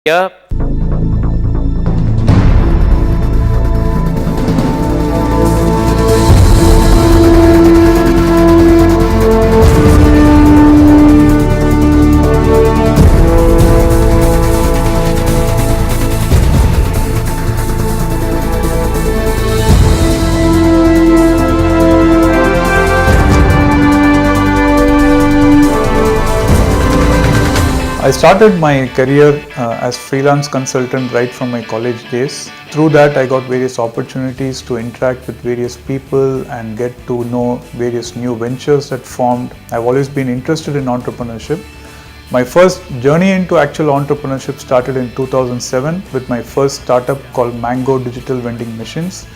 Here, I started my career as freelance consultant right from my college days. Through that, I got various opportunities to interact with various people and get to know various new ventures that formed. I've always been interested in entrepreneurship. My first journey into actual entrepreneurship started in 2007 with my first startup called Mango Digital Vending Machines.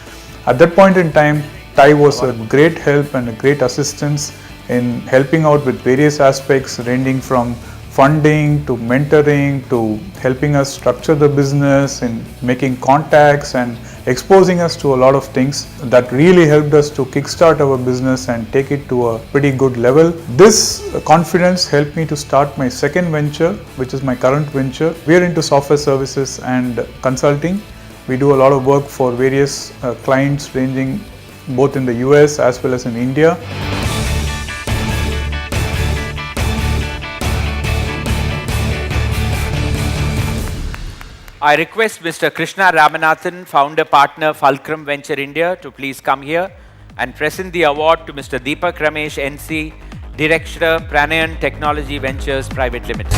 At that point in time, TiE was a great help and a great assistance in helping out with various aspects ranging from funding to mentoring to helping us structure the business and making contacts and exposing us to a lot of things that really helped us to kickstart our business and take it to a pretty good level. This confidence helped me to start my second venture, which is my current venture. We are into software services and consulting. We do a lot of work for various clients ranging both in the US as well as in India. I request Mr. Krishna Ramanathan, founder partner Fulcrum Venture India, to please come here and present the award to Mr. Deepak Ramesh NC, Director, Pranayan Technology Ventures Private Limited.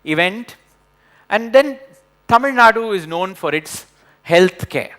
Event. And then Tamil Nadu is known for its healthcare.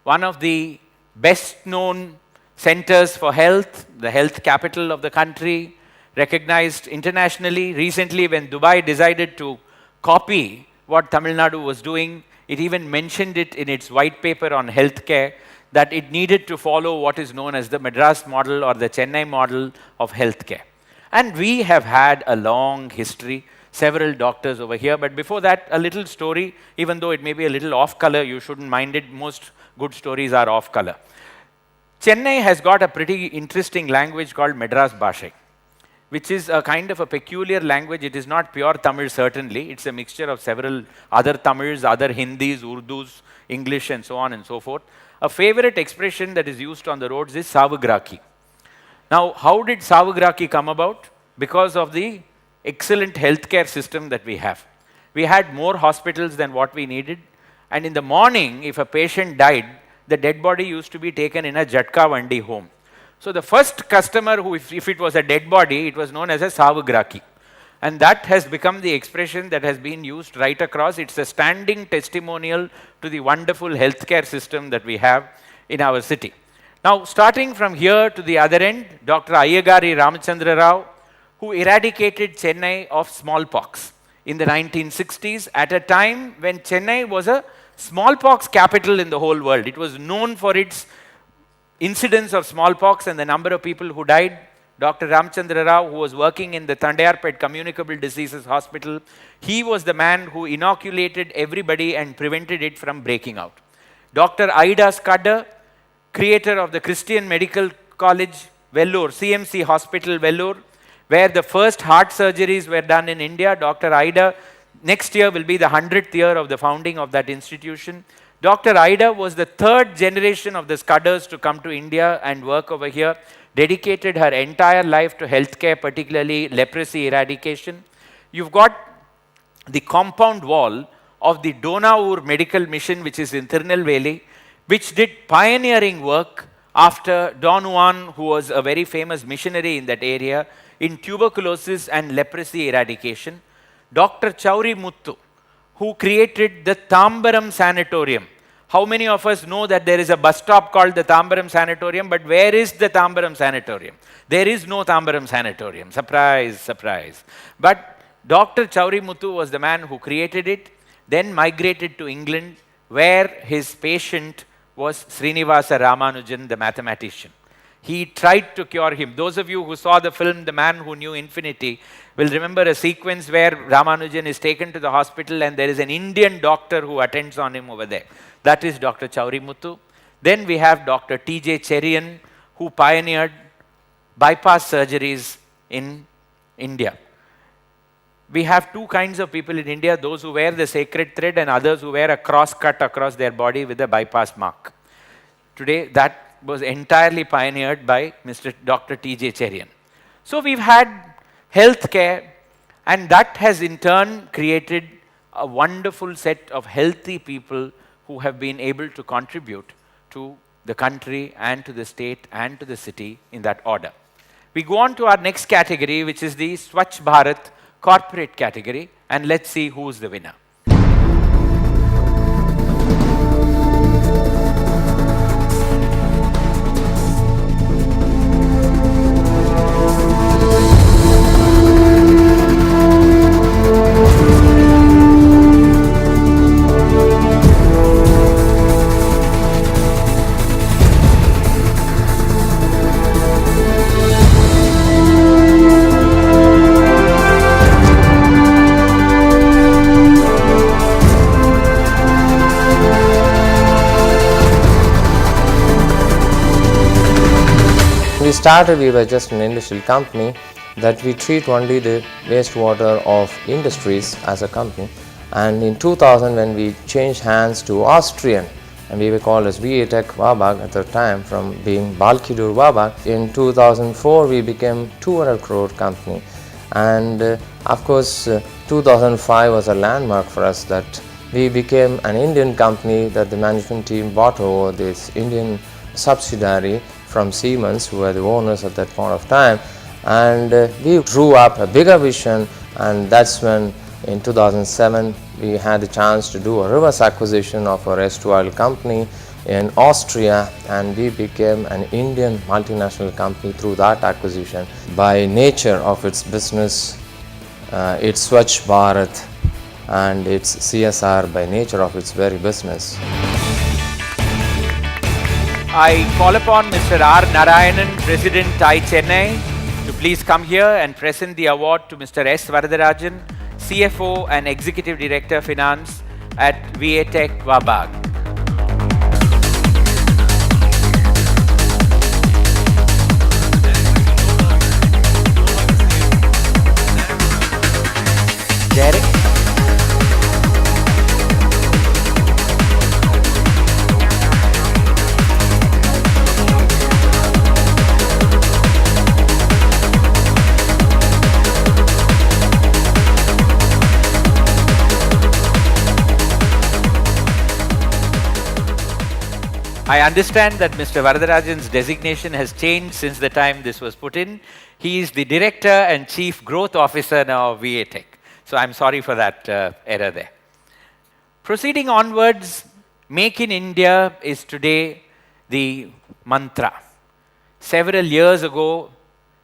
One of the best known centers for health, the health capital of the country, recognized internationally. Recently, when Dubai decided to copy what Tamil Nadu was doing, it even mentioned it in its white paper on healthcare that it needed to follow what is known as the Madras model or the Chennai model of healthcare. And we have had a long history. Several doctors over here, but before that, a little story. Even though it may be a little off color, you shouldn't mind it. Most good stories are off color. Chennai has got a pretty interesting language called Madras Bhasha, which is a kind of a peculiar language. It is not pure Tamil, certainly. It's a mixture of several other Tamils, other Hindis, Urdus, English, and so on and so forth. A favorite expression that is used on the roads is Savugraki. Now, how did Savugraki come about? Because of the excellent healthcare system that we have. We had more hospitals than what we needed, and in the morning, if a patient died, the dead body used to be taken in a Jatka Vandi home. So the first customer who, if it was a dead body, it was known as a Savugraki. And that has become the expression that has been used right across. It's a standing testimonial to the wonderful healthcare system that we have in our city. Now, starting from here to the other end, Dr. Ayyagari Ramachandra Rao, who eradicated Chennai of smallpox in the 1960s at a time when Chennai was a smallpox capital in the whole world. It was known for its incidence of smallpox and the number of people who died. Dr. Ramachandra Rao, who was working in the Thandayarpet Communicable Diseases Hospital, he was the man who inoculated everybody and prevented it from breaking out. Dr. Aida Skadder, creator of the Christian Medical College, Vellore, CMC Hospital, Vellore, where the first heart surgeries were done in India. Dr. Aida, next year will be the 100th year of the founding of that institution. Dr. Aida was the third generation of the Scudders to come to India and work over here, dedicated her entire life to healthcare, particularly leprosy eradication. You've got the compound wall of the Donaur Medical Mission, which is in Tirunelveli, which did pioneering work after Don Juan, who was a very famous missionary in that area, in tuberculosis and leprosy eradication. Dr. Chauri Muthu, who created the Tambaram Sanatorium. How many of us know that there is a bus stop called the Tambaram Sanatorium, but where is the Tambaram Sanatorium? There is no Tambaram Sanatorium. Surprise, surprise. But Dr. Chauri Muthu was the man who created it, then migrated to England, where his patient was Srinivasa Ramanujan, the mathematician. He tried to cure him. Those of you who saw the film The Man Who Knew Infinity will remember a sequence where Ramanujan is taken to the hospital and there is an Indian doctor who attends on him over there. That is Dr. Chaurimuthu. Then we have Dr. T.J. Cherian, who pioneered bypass surgeries in India. We have two kinds of people in India, those who wear the sacred thread and others who wear a cross cut across their body with a bypass mark. Today, that was entirely pioneered by Mr. Dr. T.J. Cherian. So we've had healthcare, and that has in turn created a wonderful set of healthy people who have been able to contribute to the country and to the state and to the city in that order. We go on to our next category, which is the Swachh Bharat corporate category, and let's see who's the winner. We started, we were just an industrial company that we treat only the wastewater of industries as a company. And in 2000, when we changed hands to Austrian, and we were called as VA-Tech Wabag at the time, from being Balkidur Wabag, in 2004 we became 200 crore company. And of course 2005 was a landmark for us, that we became an Indian company, that the management team bought over this Indian subsidiary from Siemens, who were the owners at that point of time, and we drew up a bigger vision, and that's when in 2007 we had the chance to do a reverse acquisition of a erstwhile company in Austria, and we became an Indian multinational company through that acquisition. By nature of its business, it's Swachh Bharat, and it's CSR by nature of its very business. I call upon Mr. R. Narayanan, President TiECON, to please come here and present the award to Mr. S. Varadarajan, CFO and Executive Director Finance at VA-Tech Wabag. Derek. I understand that Mr. Varadarajan's designation has changed since the time this was put in. He is the Director and Chief Growth Officer now of VA-Tech. So I'm sorry for that error there. Proceeding onwards, Make in India is today the mantra. Several years ago,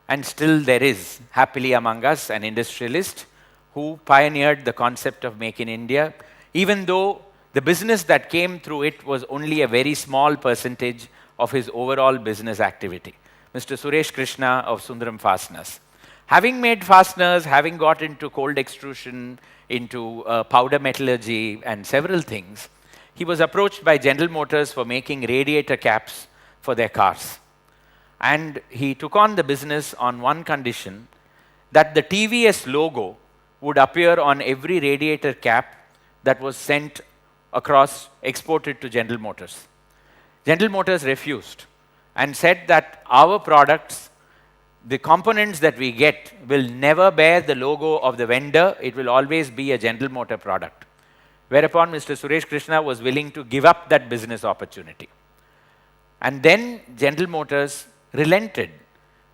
and still there is happily among us an industrialist who pioneered the concept of Make in India, even though the business that came through it was only a very small percentage of his overall business activity. Mr. Suresh Krishna of Sundaram Fasteners. Having made fasteners, having got into cold extrusion, into powder metallurgy and several things, he was approached by General Motors for making radiator caps for their cars. And he took on the business on one condition, that the TVS logo would appear on every radiator cap that was sent across, exported to General Motors. General Motors refused and said that our products, the components that we get, will never bear the logo of the vendor. It will always be a General Motor product. Whereupon Mr. Suresh Krishna was willing to give up that business opportunity. And then General Motors relented,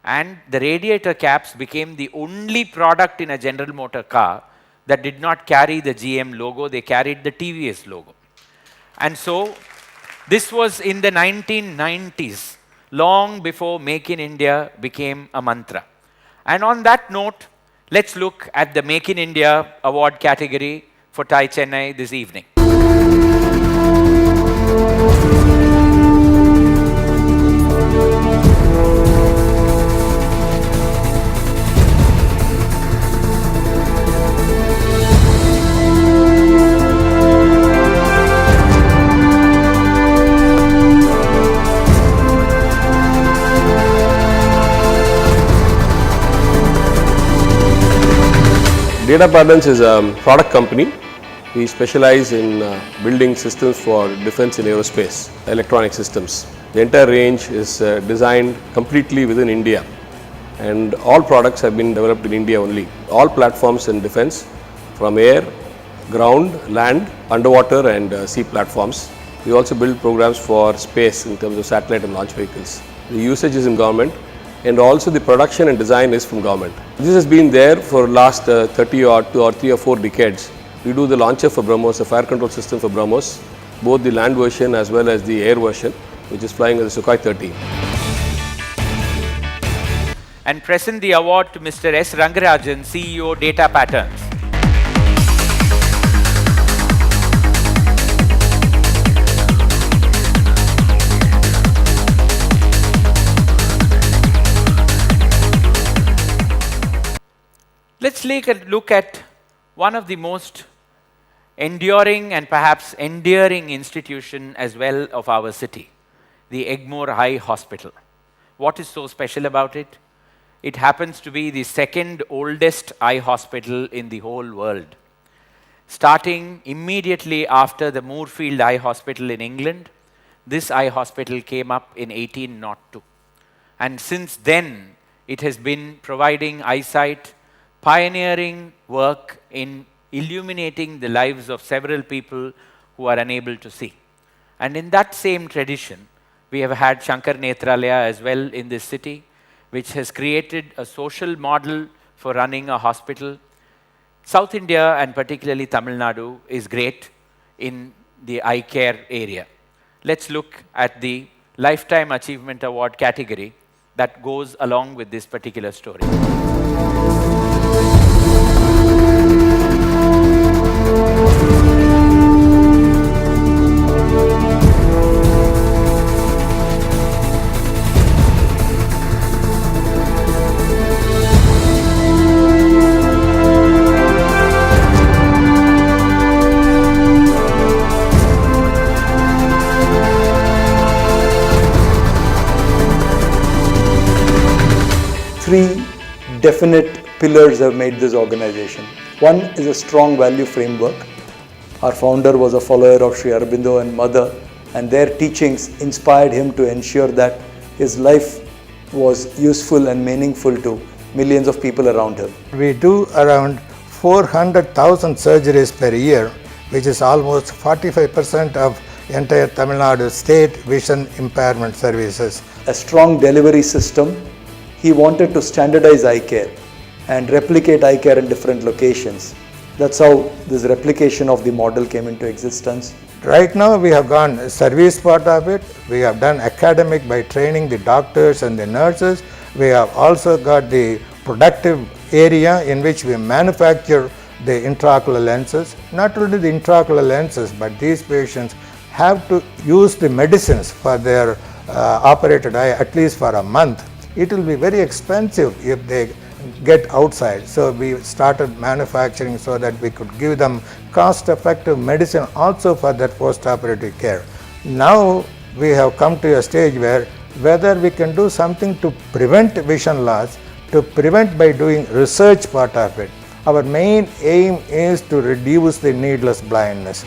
and the radiator caps became the only product in a General Motor car that did not carry the GM logo. They carried the TVS logo. And so this was in the 1990s, long before Make in India became a mantra. And on that note, let's look at the Make in India award category for TiECON this evening. Data Patterns is a product company. We specialize in building systems for defense and aerospace, electronic systems. The entire range is designed completely within India, and all products have been developed in India only. All platforms in defense, from air, ground, land, underwater and sea platforms. We also build programs for space in terms of satellite and launch vehicles. The usage is in government, and also the production and design is from government. This has been there for last 30 or 3 or 4 decades. We do the launcher for BrahMos, a fire control system for BrahMos, both the land version as well as the air version, which is flying as a Sukhoi 30. And present the award to Mr. S. Rangarajan, CEO, Data Patterns. Let's take a look at one of the most enduring and perhaps endearing institution as well of our city, the Egmore Eye Hospital. What is so special about it? It happens to be the second oldest eye hospital in the whole world. Starting immediately after the Moorfield Eye Hospital in England, this eye hospital came up in 1802. And since then, it has been providing eyesight, pioneering work in illuminating the lives of several people who are unable to see. And in that same tradition, we have had Shankar Netralaya as well in this city, which has created a social model for running a hospital. South India and particularly Tamil Nadu is great in the eye care area. Let's look at the Lifetime Achievement Award category that goes along with this particular story. Three definite pillars have made this organization. One is a strong value framework. Our founder was a follower of Sri Aurobindo and Mother, and their teachings inspired him to ensure that his life was useful and meaningful to millions of people around him. We do around 400,000 surgeries per year, which is almost 45% of entire Tamil Nadu state vision impairment services. A strong delivery system. He wanted to standardize eye care and replicate eye care in different locations. That's how this replication of the model came into existence. Right now we have gone service part of it. We have done academic by training the doctors and the nurses. We have also got the productive area in which we manufacture the intraocular lenses. Not only the intraocular lenses, but these patients have to use the medicines for their operated eye at least for a month. It will be very expensive if they get outside. So we started manufacturing so that we could give them cost-effective medicine also for their post-operative care. Now we have come to a stage where whether we can do something to prevent vision loss, to prevent by doing research part of it. Our main aim is to reduce the needless blindness.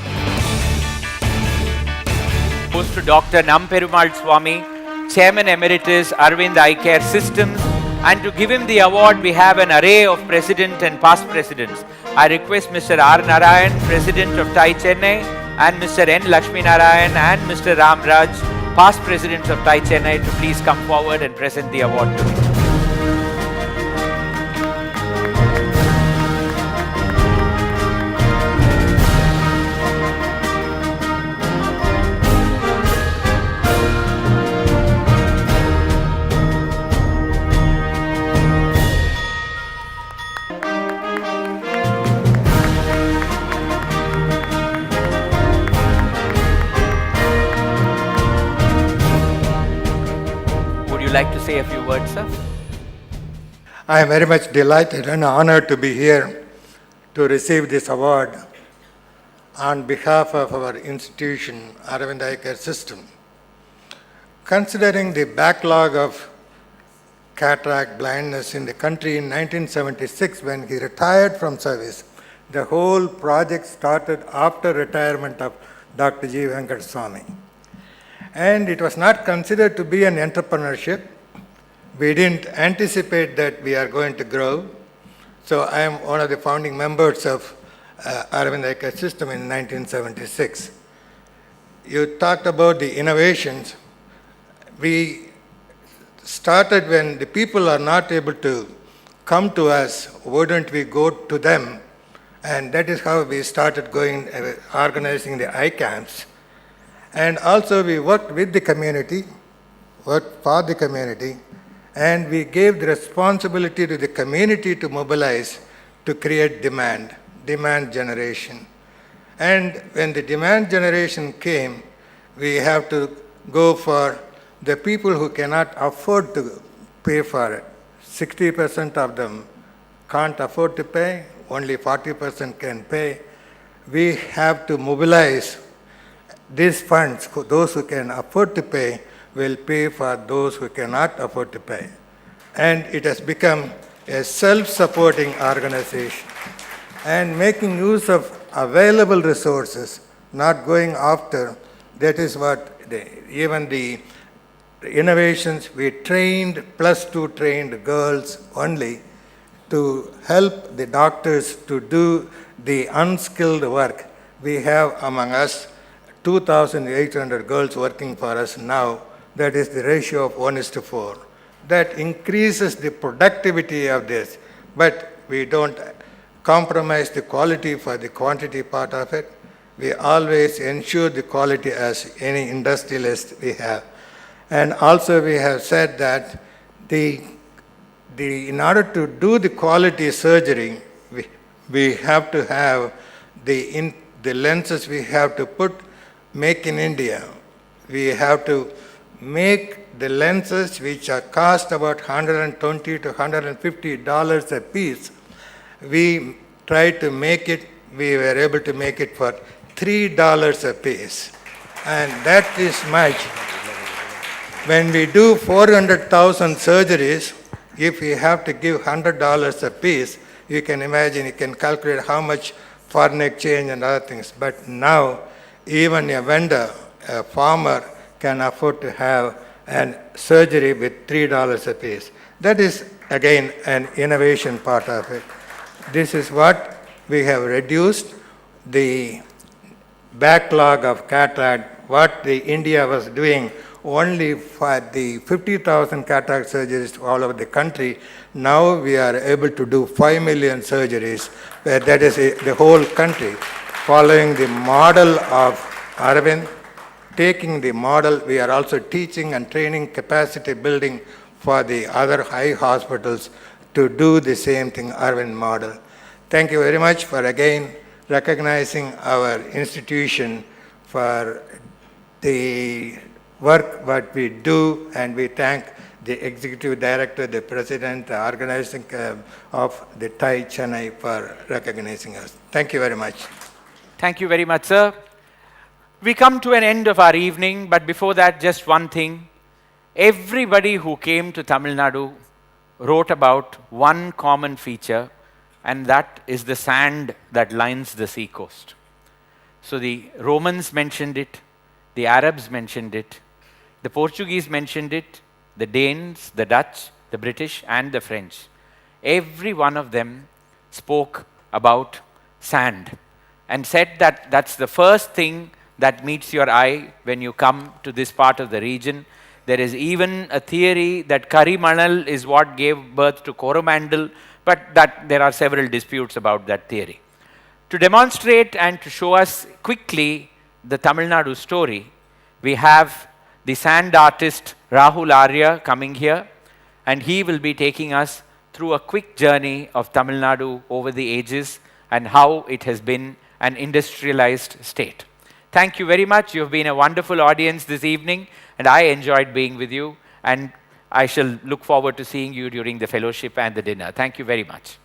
Goes to Dr. Namperumal Swami, Chairman Emeritus, Arvind Eye Care Systems, and to give him the award, we have an array of president and past presidents. I request Mr. R. Narayan, President of TiE Chennai, and Mr. N. Lakshmi Narayan and Mr. Ram Raj, past presidents of TiE Chennai, to please come forward and present the award to me. Like to say a few words, sir? I am very much delighted and honored to be here to receive this award on behalf of our institution, Aravind Eye Care System. Considering the backlog of cataract blindness in the country in 1976 when he retired from service. The whole project started after retirement of Dr. G. Venkateswamy. And it was not considered to be an entrepreneurship. We didn't anticipate that we are going to grow. So I am one of the founding members of Aravind Ecosystem in 1976. You talked about the innovations. We started when the people are not able to come to us, why don't we go to them? And that is how we started going, organizing the eye camps. And also we worked with the community, worked for the community, and we gave the responsibility to the community to mobilize to create demand generation. And when the demand generation came, we have to go for the people who cannot afford to pay for it. 60% of them can't afford to pay, only 40% can pay. We have to mobilize these funds. Those who can afford to pay will pay for those who cannot afford to pay. And it has become a self-supporting organization. And making use of available resources, not going after, that is what even the innovations, we trained +2 trained girls only to help the doctors to do the unskilled work. We have among us 2,800 girls working for us now. That is the ratio of 1:4. That increases the productivity of this, but we don't compromise the quality for the quantity part of it. We always ensure the quality as any industrialist we have. And also we have said that in order to do the quality surgery, we have to have the lenses we have to make in India. We have to make the lenses which are cost about $120 to $150 a piece. We tried to make it, we were able to make it for $3 a piece. And that is much. When we do 400,000 surgeries, if we have to give $100 a piece, you can imagine, you can calculate how much foreign exchange and other things. But now, even a vendor, a farmer, can afford to have a surgery with $3 a piece. That is, again, an innovation part of it. This is what we have reduced the backlog of cataract, what India was doing only for the 50,000 cataract surgeries all over the country. Now we are able to do 5 million surgeries, that is the whole country, following the model of Aravind. Taking the model, we are also teaching and training capacity building for the other eye hospitals to do the same thing, Aravind model. Thank you very much for again recognizing our institution for the work what we do, and we thank the executive director, the president, the organizing of the TiE Chennai for recognizing us. Thank you very much. Thank you very much, sir. We come to an end of our evening, but before that, just one thing. Everybody who came to Tamil Nadu wrote about one common feature, and that is the sand that lines the sea coast. So the Romans mentioned it, the Arabs mentioned it, the Portuguese mentioned it, the Danes, the Dutch, the British, and the French. Every one of them spoke about sand and said that that's the first thing that meets your eye when you come to this part of the region. There is even a theory that Karimanal is what gave birth to Coromandel, but that there are several disputes about that theory. To demonstrate and to show us quickly the Tamil Nadu story, we have the sand artist Rahul Arya coming here, and he will be taking us through a quick journey of Tamil Nadu over the ages and how it has been an industrialized state. Thank you very much. You've been a wonderful audience this evening, and I enjoyed being with you, and I shall look forward to seeing you during the fellowship and the dinner. Thank you very much.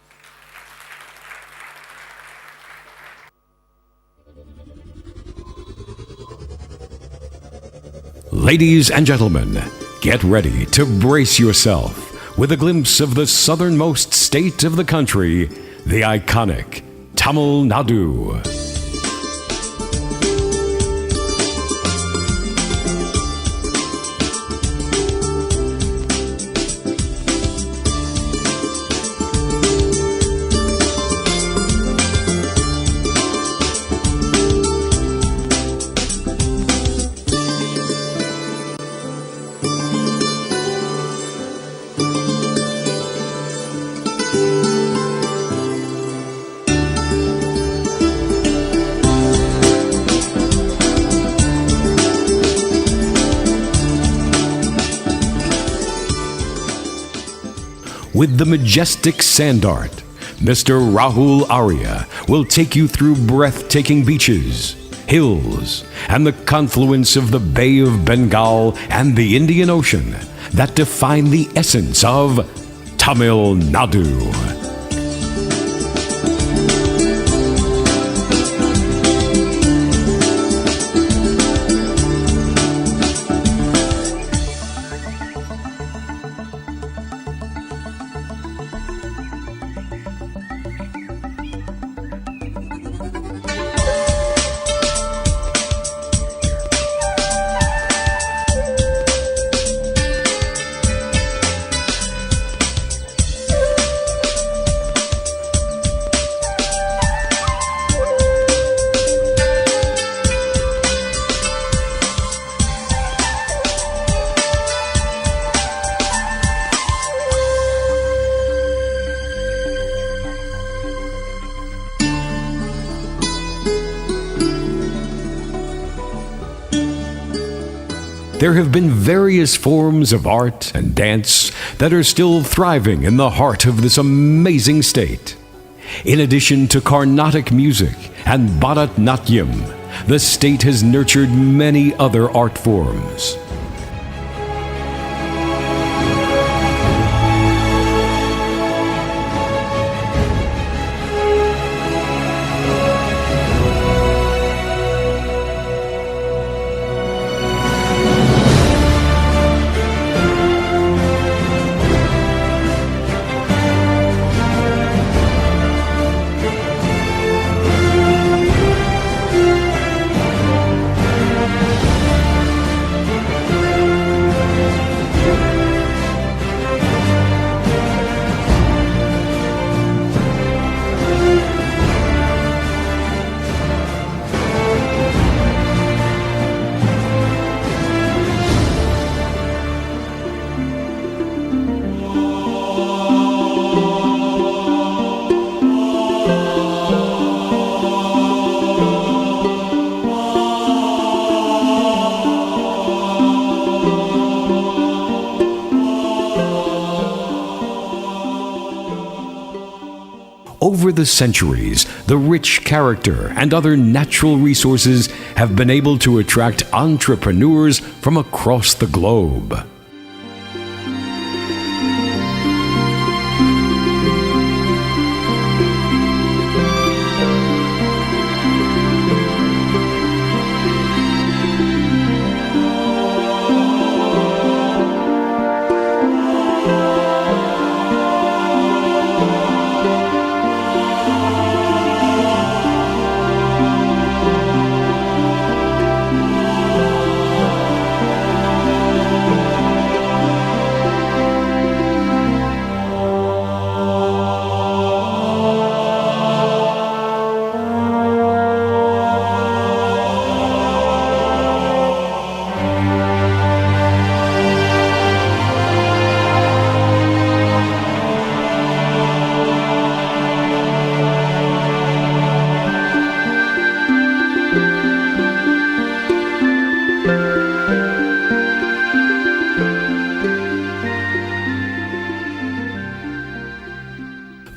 Ladies and gentlemen, get ready to brace yourself. with a glimpse of the southernmost state of the country, the iconic Tamil Nadu. With the majestic sand art, Mr. Rahul Arya will take you through breathtaking beaches, hills, and the confluence of the Bay of Bengal and the Indian Ocean that define the essence of Tamil Nadu. There have been various forms of art and dance that are still thriving in the heart of this amazing state. In addition to Carnatic music and Bharatnatyam, the state has nurtured many other art forms. Over the centuries, the rich character and other natural resources have been able to attract entrepreneurs from across the globe.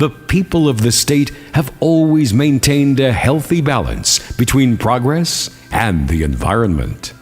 The people of the state have always maintained a healthy balance between progress and the environment.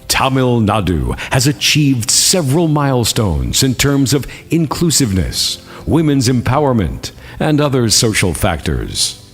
Tamil Nadu has achieved several milestones in terms of inclusiveness, women's empowerment, and other social factors.